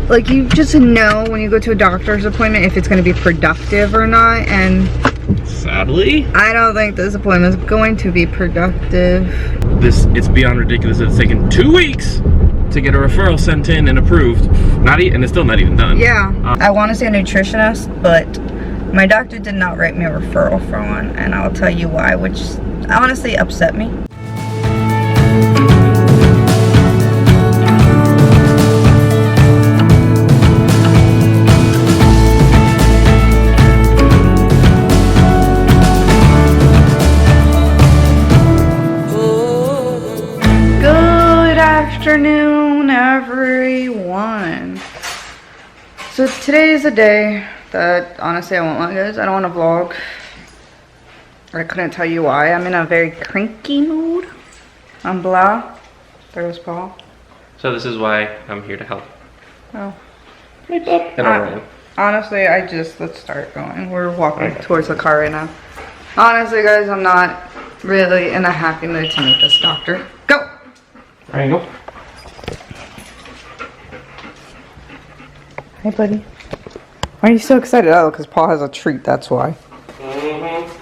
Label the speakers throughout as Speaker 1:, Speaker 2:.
Speaker 1: Like, you just know when you go to a doctor's appointment if it's going to be productive or not, and
Speaker 2: sadly,
Speaker 1: I don't think this appointment is going to be productive.
Speaker 2: It's beyond ridiculous that it's taken 2 weeks to get a referral sent in and approved. And it's still not even done.
Speaker 1: Yeah. I want to say a nutritionist, but my doctor did not write me a referral for one, and I'll tell you why, which honestly upset me. Good afternoon, everyone. So today is a day that honestly I won't lie, guys, I don't want to vlog. I couldn't tell you why. I'm in a very cranky mood. I'm blah. There was Paul.
Speaker 2: So this is why I'm here to help.
Speaker 1: Oh.
Speaker 2: Honestly,
Speaker 1: let's start going. We're walking towards the car right now. Honestly, guys, I'm not really in a happy mood to meet this doctor. Go!
Speaker 2: There you go.
Speaker 1: Hey, buddy. Why are you so excited? Oh, because Paul has a treat, that's why.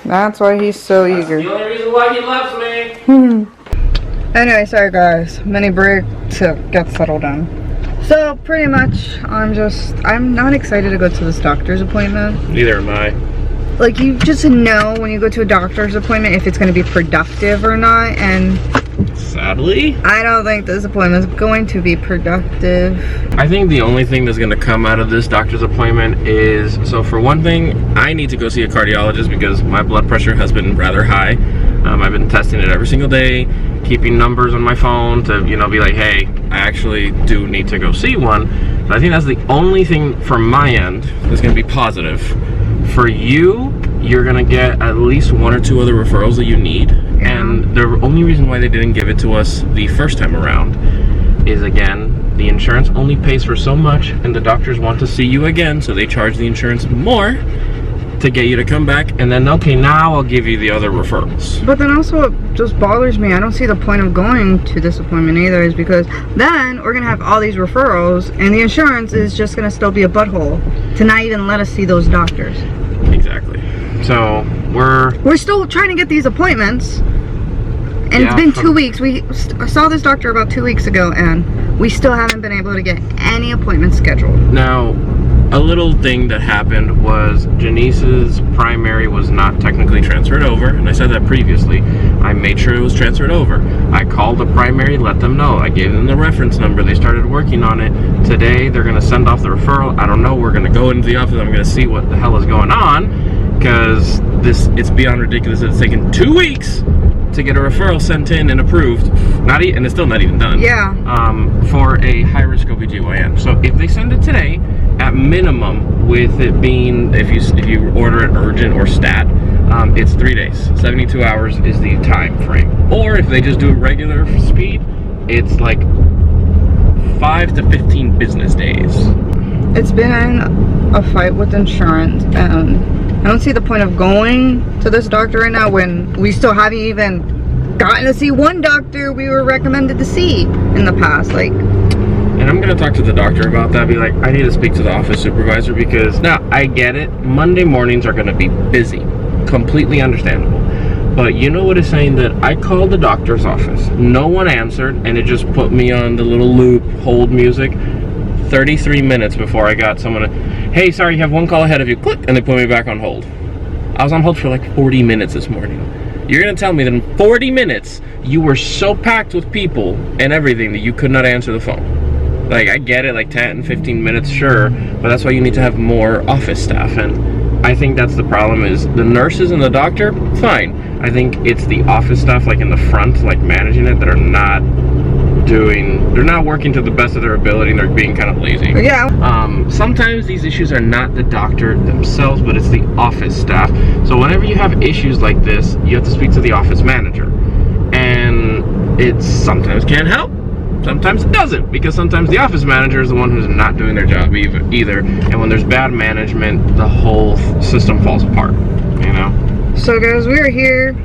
Speaker 1: That's why he's so eager.
Speaker 2: The only reason why he loves me.
Speaker 1: Anyway, sorry guys. Mini break to get settled in. So, pretty much, I'm not excited to go to this doctor's appointment.
Speaker 2: Neither am I.
Speaker 1: Like, you just know when you go to a doctor's appointment if it's going to be productive or not, and
Speaker 2: sadly,
Speaker 1: I don't think this appointment is going to be productive.
Speaker 2: I think the only thing that's going to come out of this doctor's appointment is, so for one thing, I need to go see a cardiologist because my blood pressure has been rather high. I've been testing it every single day, keeping numbers on my phone to, you know, be like, hey, I actually do need to go see one. But I think that's the only thing from my end that's going to be positive. For you, you're going to get at least 1 or 2 other referrals that you need.
Speaker 1: Yeah.
Speaker 2: And the only reason why they didn't give it to us the first time around is, again, the insurance only pays for so much and the doctors want to see you again, so they charge the insurance more to get you to come back, and then, okay, now I'll give you the other referrals.
Speaker 1: But then also, it just bothers me. I don't see the point of going to this appointment either, is because then we're gonna have all these referrals and the insurance is just gonna still be a butthole to not even let us see those doctors.
Speaker 2: Exactly. So we're still
Speaker 1: trying to get these appointments, and
Speaker 2: yeah,
Speaker 1: it's been 2 weeks. We saw this doctor about 2 weeks ago, and we still haven't been able to get any appointments scheduled.
Speaker 2: Now, a little thing that happened was Janice's primary was not technically transferred over, and I said that previously. I made sure it was transferred over. I called the primary, let them know. I gave them the reference number. They started working on it. Today, they're going to send off the referral. I don't know. We're going to go into the office. I'm going to see what the hell is going on, because it's beyond ridiculous that it's taken 2 weeks to get a referral sent in and approved, and it's still not even done.
Speaker 1: Yeah.
Speaker 2: For a high-risk OBGYN. So if they send it today, at minimum, with it being, if you order it urgent or stat, it's 3 days. 72 hours is the time frame. Or if they just do it regular speed, it's like 5 to 15 business days. It's
Speaker 1: been a fight with insurance, and I don't see the point of going to this doctor right now when we still haven't even gotten to see one doctor we were recommended to see in the past. Like,
Speaker 2: and I'm gonna talk to the doctor about that. Be like, I need to speak to the office supervisor, because now I get it. Monday mornings are gonna be busy, completely understandable. But you know what is saying that I called the doctor's office, no one answered, and it just put me on the little loop hold music. 33 minutes before I got someone to, hey, sorry, you have one call ahead of you, click, and they put me back on hold. I was on hold for like 40 minutes this morning. You're gonna tell me that in 40 minutes you were so packed with people and everything that you could not answer the phone? Like, I get it, like 10 and 15 minutes, sure, but that's why you need to have more office staff. And I think that's the problem, is the nurses and the doctor, fine. I think it's the office staff, like in the front, like managing it, that are not they're not working to the best of their ability, and they're being kind of lazy.
Speaker 1: Yeah.
Speaker 2: Sometimes these issues are not the doctor themselves, but it's the office staff. So whenever you have issues like this, you have to speak to the office manager. And it sometimes can't help, sometimes it doesn't, because sometimes the office manager is the one who's not doing their job either. And when there's bad management, the whole system falls apart, you know?
Speaker 1: So guys, we are here.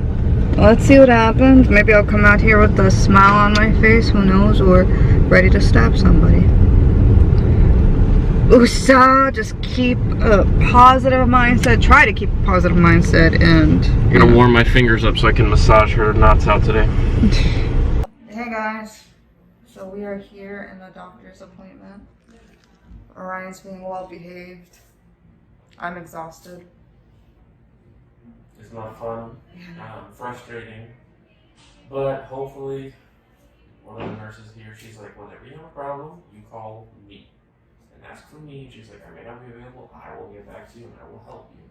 Speaker 1: Let's see what happens. Maybe I'll come out here with a smile on my face, who knows, or ready to stab somebody. USA, just keep a positive mindset. Try to keep a positive mindset, and
Speaker 2: I'm gonna warm my fingers up so I can massage her knots out today.
Speaker 1: Hey guys, so we are here in the doctor's appointment. Orion's being well behaved. I'm exhausted.
Speaker 2: It's not fun, frustrating, but hopefully one of the nurses here, she's like, whenever you have a problem, you call me and ask for me. She's like, I may not be available, I will get back to you and I will help you.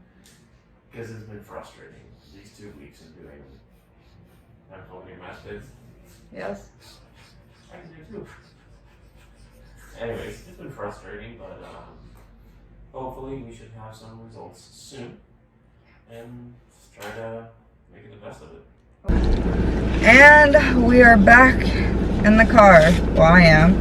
Speaker 2: Because it's been frustrating these 2 weeks of doing mashed kids.
Speaker 1: Yes.
Speaker 2: I can do too. Anyways, it's been frustrating, but hopefully we should have some results soon and just try to make it the best of it.
Speaker 1: And we are back in the car. Well, I am.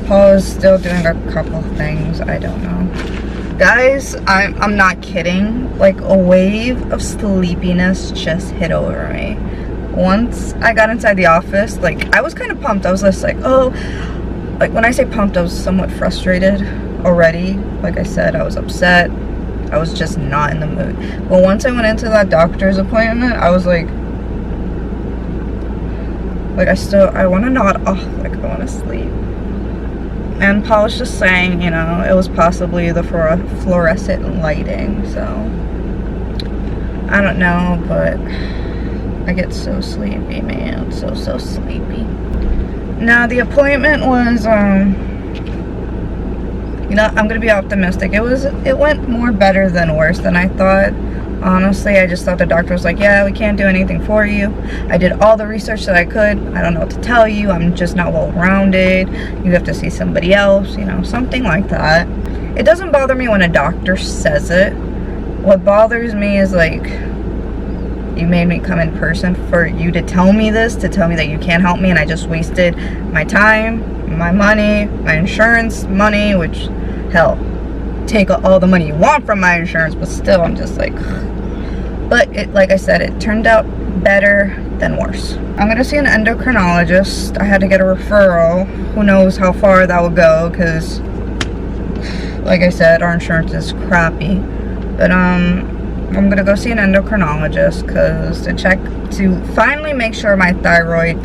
Speaker 1: Paul is still doing a couple things. I don't know. Guys, I'm not kidding. Like, a wave of sleepiness just hit over me. Once I got inside the office, like, I was kind of pumped. I was just like, oh, like, when I say pumped, I was somewhat frustrated already. Like I said, I was upset. I was just not in the mood. But once I went into that doctor's appointment, I was like I want to nod off, like, I want to sleep. And Paul was just saying, you know, it was possibly the fluorescent lighting, so I don't know, but I get so sleepy, man. So sleepy. Now, the appointment was, you know, I'm gonna be optimistic. It went more better than worse than I thought. Honestly, I just thought the doctor was like, yeah, we can't do anything for you. I did all the research that I could. I don't know what to tell you. I'm just not well-rounded. You have to see somebody else, you know, something like that. It doesn't bother me when a doctor says it. What bothers me is, like, you made me come in person for you to tell me this, to tell me that you can't help me, and I just wasted my time, my money, my insurance money, which, hell, take all the money you want from my insurance, but still, I'm just like, but like I said, it turned out better than worse. I'm gonna see an endocrinologist. I had to get a referral. Who knows how far that will go, because, like I said, our insurance is crappy. But, I'm gonna go see an endocrinologist to finally make sure my thyroid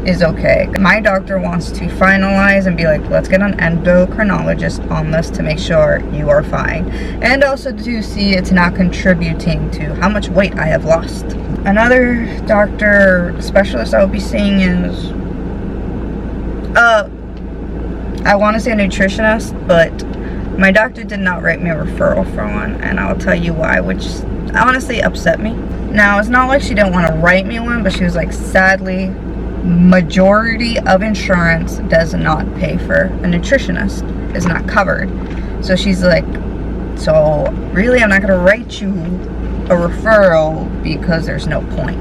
Speaker 1: is okay. My doctor wants to finalize and be like, let's get an endocrinologist on this to make sure you are fine, and also to see it's not contributing to how much weight I have lost. Another doctor specialist I will be seeing is I want to say a nutritionist, but my doctor did not write me a referral for one, and I'll tell you why, which honestly upset me. Now, it's not like she didn't want to write me one, but she was like, sadly, majority of insurance does not pay for a nutritionist. It's not covered. So she's like, so really, I'm not going to write you a referral because there's no point.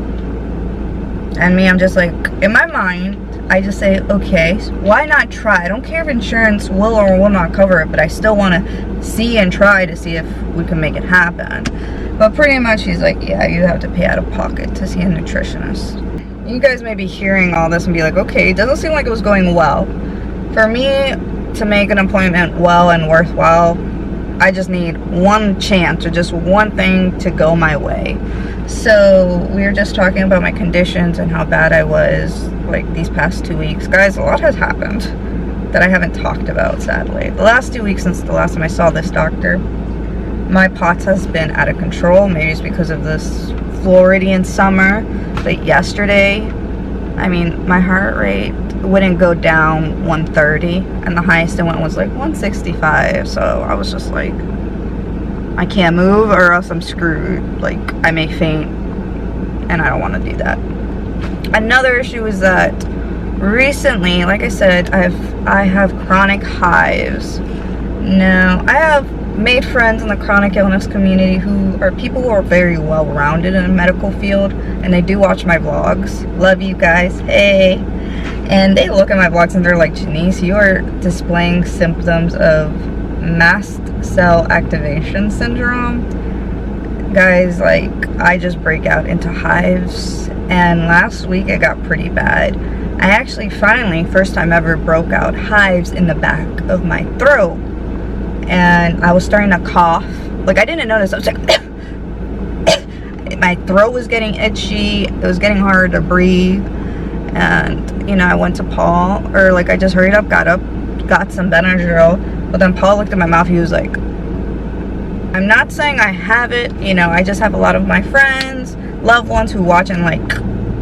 Speaker 1: And me, I'm just like, in my mind, I just say, okay, why not try? I don't care if insurance will or will not cover it, but I still want to see and try to see if we can make it happen. But pretty much she's like, yeah, you have to pay out of pocket to see a nutritionist. You guys may be hearing all this and be like, okay, it doesn't seem like it was going well. For me to make an appointment well and worthwhile, I just need one chance or just one thing to go my way. So we were just talking about my conditions and how bad I was, like, these past 2 weeks. Guys, a lot has happened that I haven't talked about, sadly. The last 2 weeks since the last time I saw this doctor, my POTS has been out of control. Maybe it's because of this Floridian summer. But yesterday, I mean, my heart rate wouldn't go down 130, and the highest it went was like 165. So I was just like, I can't move or else I'm screwed. Like, I may faint, and I don't want to do that. Another issue is that recently, like I said, I have chronic hives. Now, I have made friends in the chronic illness community who are people who are very well rounded in the medical field, and they do watch my vlogs. Love you guys. Hey. And they look at my vlogs and they're like, Janice, you are displaying symptoms of mast cell activation syndrome. Guys, like, I just break out into hives, and last week it got pretty bad. I actually finally, first time ever, broke out hives in the back of my throat. and I was starting to cough. Like, I didn't notice. I was like, my throat was getting itchy. It was getting hard to breathe. And, you know, I went to Paul, or like I just hurried up, got some Benadryl. But then Paul looked at my mouth. He was like, I'm not saying I have it. You know, I just have a lot of my friends, loved ones who watch and like,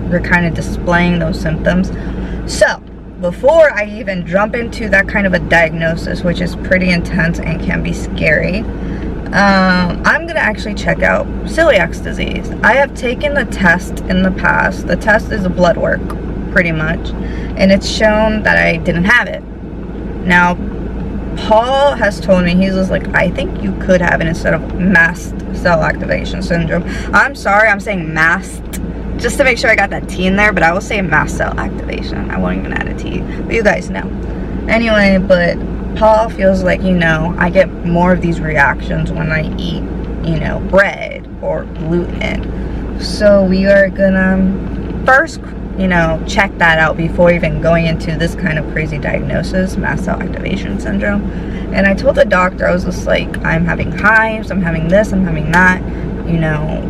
Speaker 1: they're kind of displaying those symptoms. So, before I even jump into that kind of a diagnosis, which is pretty intense and can be scary, I'm gonna actually check out celiac disease. I have taken the test in the past. The test is a blood work, pretty much, and it's shown that I didn't have it. Now, Paul has told me, he's just like, I think you could have it instead of mast cell activation syndrome. I'm sorry, I'm saying mast, just to make sure I got that T in there, but I will say mast cell activation. I won't even add a T, but you guys know. Anyway, but Paul feels like, you know, I get more of these reactions when I eat, you know, bread or gluten. So we are gonna first, you know, check that out before even going into this kind of crazy diagnosis, mast cell activation syndrome. And I told the doctor, I was just like, I'm having hives, I'm having this, I'm having that, you know,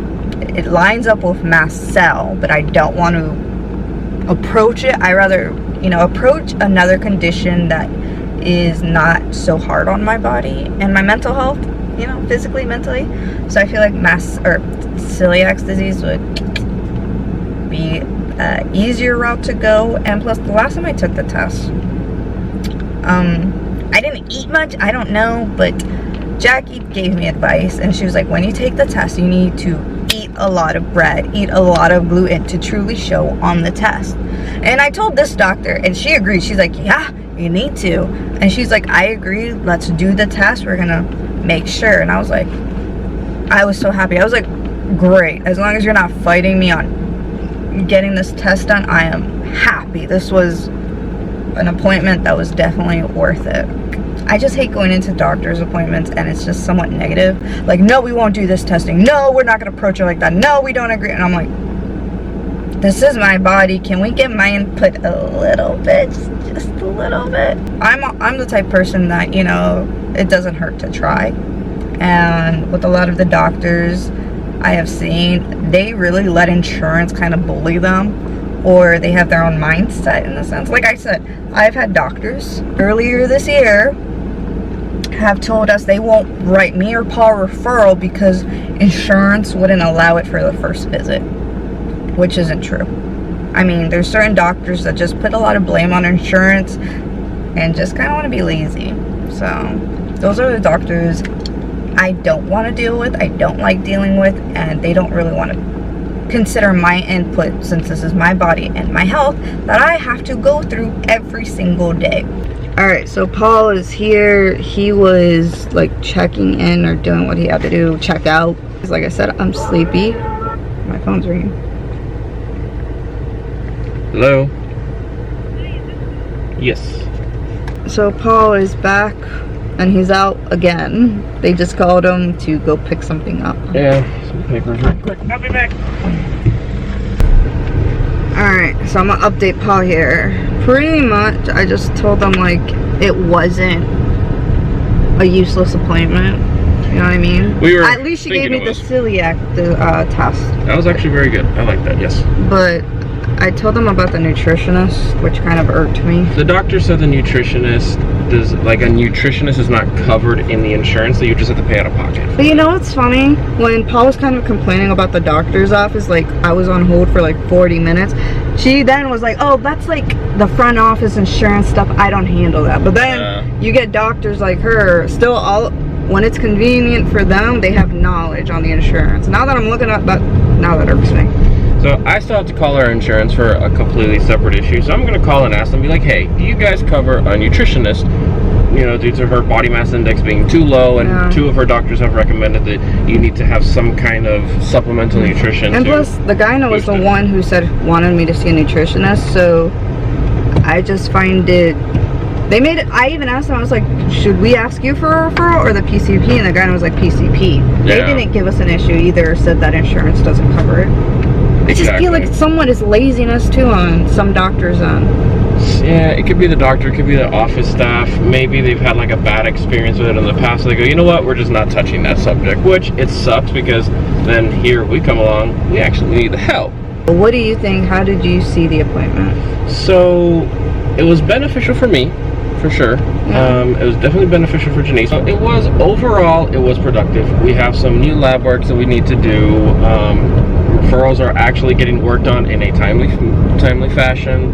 Speaker 1: it lines up with mast cell, but I don't want to approach it. I rather, you know, approach another condition that is not so hard on my body and my mental health, you know, physically, mentally. So I feel like celiac disease would be an easier route to go. And plus, the last time I took the test, I didn't eat much, I don't know, but Jackie gave me advice, and she was like, when you take the test, you need to eat a lot of bread, eat a lot of gluten to truly show on the test. And I told this doctor, and she agreed. She's like, yeah, you need to. And she's like, I agree, let's do the test, we're gonna make sure. And I was like, I was so happy. I was like, great, as long as you're not fighting me on getting this test done, I am happy. This was an appointment that was definitely worth it. I just hate going into doctor's appointments and it's just somewhat negative. Like, no, we won't do this testing. No, we're not gonna approach it like that. No, we don't agree. And I'm like, this is my body. Can we get my input a little bit? Just a little bit. I'm the type of person that, you know, it doesn't hurt to try. And with a lot of the doctors I have seen, they really let insurance kind of bully them, or they have their own mindset in a sense. Like I said, I've had doctors earlier this year have told us they won't write me or Paul referral because insurance wouldn't allow it for the first visit, which isn't true. I mean, there's certain doctors that just put a lot of blame on insurance and just kind of want to be lazy. So those are the doctors I don't want to deal with, I don't like dealing with, and they don't really want to consider my input, since this is my body and my health that I have to go through every single day. Alright, so Paul is here. He was like checking in or doing what he had to do, check out. Like I said, I'm sleepy. My phone's ringing.
Speaker 2: Hello? Yes.
Speaker 1: So Paul is back and he's out again. They just called him to go pick something up.
Speaker 2: Yeah, some papers real quick. I'll be back.
Speaker 1: Alright, so I'm gonna update Paul here. Pretty much, I just told them like it wasn't a useless appointment. You know what I mean? At least she gave me the celiac test.
Speaker 2: That was actually very good. I like that, yes.
Speaker 1: But I told them about the nutritionist, which kind of irked me.
Speaker 2: The doctor said the nutritionist does, like, a nutritionist is not covered in the insurance, so you just have to pay out of pocket.
Speaker 1: But you know what's funny? When Paul was kind of complaining about the doctor's office, like I was on hold for like 40 minutes, she then was like, oh, that's like the front office insurance stuff, I don't handle that. But then you get doctors like her, still all, when it's convenient for them, they have knowledge on the insurance. Now that I'm looking at that, now that irks me.
Speaker 2: So I still have to call our insurance for a completely separate issue. So I'm going to call and ask them, be like, hey, do you guys cover a nutritionist, you know, due to her body mass index being too low, and two of her doctors have recommended that you need to have some kind of supplemental nutrition.
Speaker 1: And plus, the guy was the one who wanted me to see a nutritionist, so I just find it, they made it, I even asked them, I was like, should we ask you for a referral or the PCP? And the guy was like, PCP. They didn't give us an issue either, said that insurance doesn't cover it. I just feel like somewhat is laziness too on some doctors'
Speaker 2: Yeah, it could be the doctor, it could be the office staff. Maybe they've had like a bad experience with it in the past. So they go, you know what, we're just not touching that subject. Which it sucks because then here we come along, we actually need the help.
Speaker 1: What do you think? How did you see the appointment?
Speaker 2: So it was beneficial for me, for sure.
Speaker 1: Yeah.
Speaker 2: It was definitely beneficial for Janice. So it was, overall, it was productive. We have some new lab works that we need to do. Referrals are actually getting worked on in a timely fashion.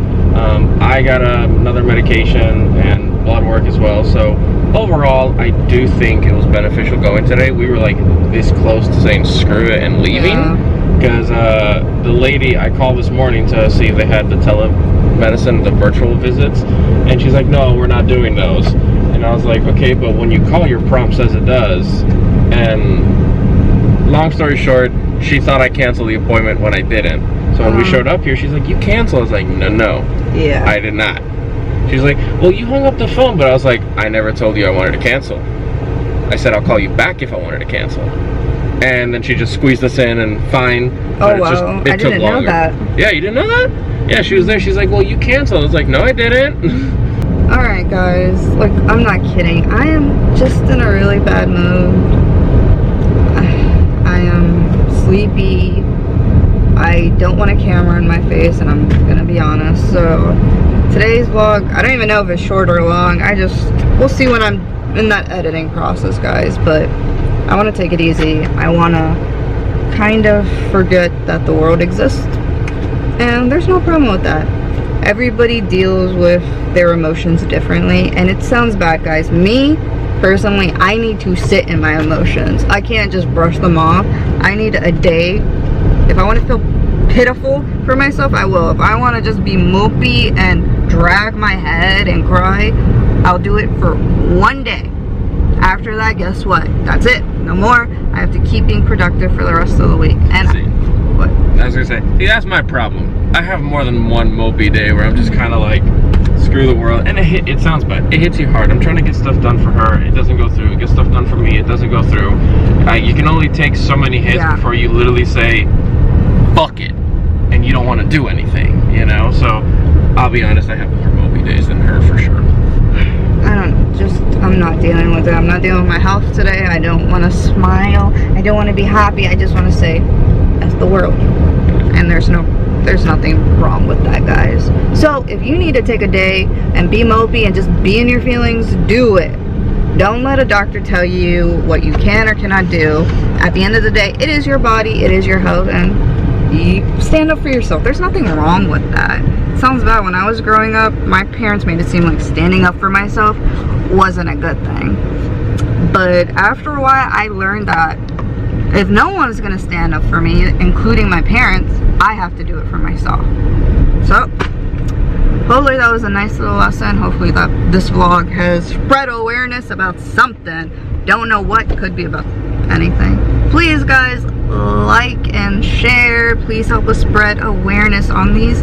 Speaker 2: I got another medication and blood work as well. So overall, I do think it was beneficial going today. We were like this close to saying screw it and leaving. Because the lady I called this morning to see if they had the telemedicine, the virtual visits, and she's like, no, we're not doing those. And I was like, okay, but when you call, your prompt says it does. And long story short, she thought I canceled the appointment when I didn't. So when we showed up here, she's like, you canceled. I was like, no,
Speaker 1: Yeah.
Speaker 2: I did not. She's like, well, you hung up the phone. But I was like, I never told you I wanted to cancel. I said I'll call you back if I wanted to cancel. And then she just squeezed us in and fine.
Speaker 1: Oh, wow. I didn't know that.
Speaker 2: Yeah, you didn't know that? Yeah, she was there. She's like, well, you canceled. I was like, no, I didn't.
Speaker 1: Alright, guys. Like, I'm not kidding. I am just in a really bad mood. I am sleepy. I don't want a camera in my face, and I'm gonna be honest. So, today's vlog, I don't even know if it's short or long. We'll see when I'm in that editing process, guys. But I want to take it easy. I want to kind of forget that the world exists, and there's no problem with that. Everybody deals with their emotions differently, and it sounds bad, guys. Me personally, I need to sit in my emotions. I can't just brush them off. I need a day. If I want to feel pitiful for myself, I will. If I want to just be mopey and drag my head and cry, I'll do it for one day. After that, guess what? That's it. No more. I have to keep being productive for the rest of the week. And what?
Speaker 2: I was gonna say, see, that's my problem. I have more than one mopey day where I'm just kind of like, screw the world. And it sounds bad. It hits you hard. I'm trying to get stuff done for her. It doesn't go through. It gets stuff done for me. It doesn't go through. You can only take so many hits before you literally say, fuck it. And you don't want to do anything, you know? So, I'll be honest, I have more mopey days than her for sure.
Speaker 1: I'm not dealing with it. I'm not dealing with my health today. I don't want to smile. I don't want to be happy. I just want to say, that's the world. And there's nothing wrong with that, guys. So if you need to take a day and be mopey and just be in your feelings, do it. Don't let a doctor tell you what you can or cannot do. At the end of the day, it is your body, it is your health, and you stand up for yourself. There's nothing wrong with that. It sounds bad. When I was growing up, my parents made it seem like standing up for myself wasn't a good thing. But after a while, I learned that if no one's gonna stand up for me, including my parents, I have to do it for myself. So hopefully that was a nice little lesson. Hopefully that this vlog has spread awareness about something. Don't know what, could be about anything. Please, guys, like and share. Please help us spread awareness on these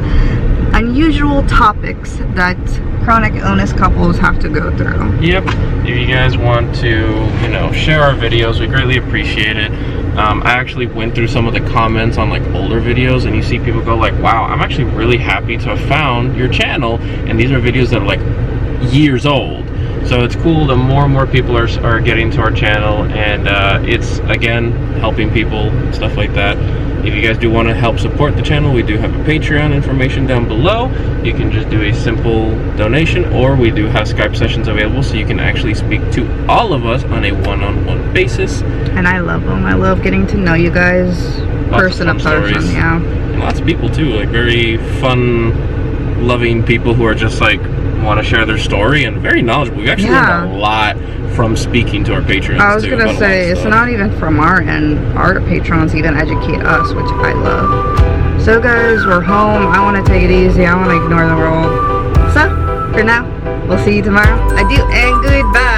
Speaker 1: unusual topics that chronic illness couples have to go through.
Speaker 2: Yep. If you guys want to, you know, share our videos, we greatly appreciate it. I actually went through some of the comments on like older videos, and you see people go like, wow, I'm actually really happy to have found your channel, and these are videos that are like years old. So it's cool that more and more people are getting to our channel, and it's again helping people, stuff like that. If you guys do want to help support the channel, we do have a Patreon information down below. You can just do a simple donation, or we do have Skype sessions available, so you can actually speak to all of us on a one-on-one basis.
Speaker 1: And I love them. I love getting to know you guys person to person. Yeah.
Speaker 2: And lots of people too, like very fun, loving people who are just like want to share their story and very knowledgeable. We actually learned a lot from speaking to our patrons.
Speaker 1: I was gonna say, it's not even from our end. Our patrons even educate us, which I love. So guys, we're home. I want to take it easy. I want to ignore the world. So for now, we'll see you tomorrow. Adieu and goodbye.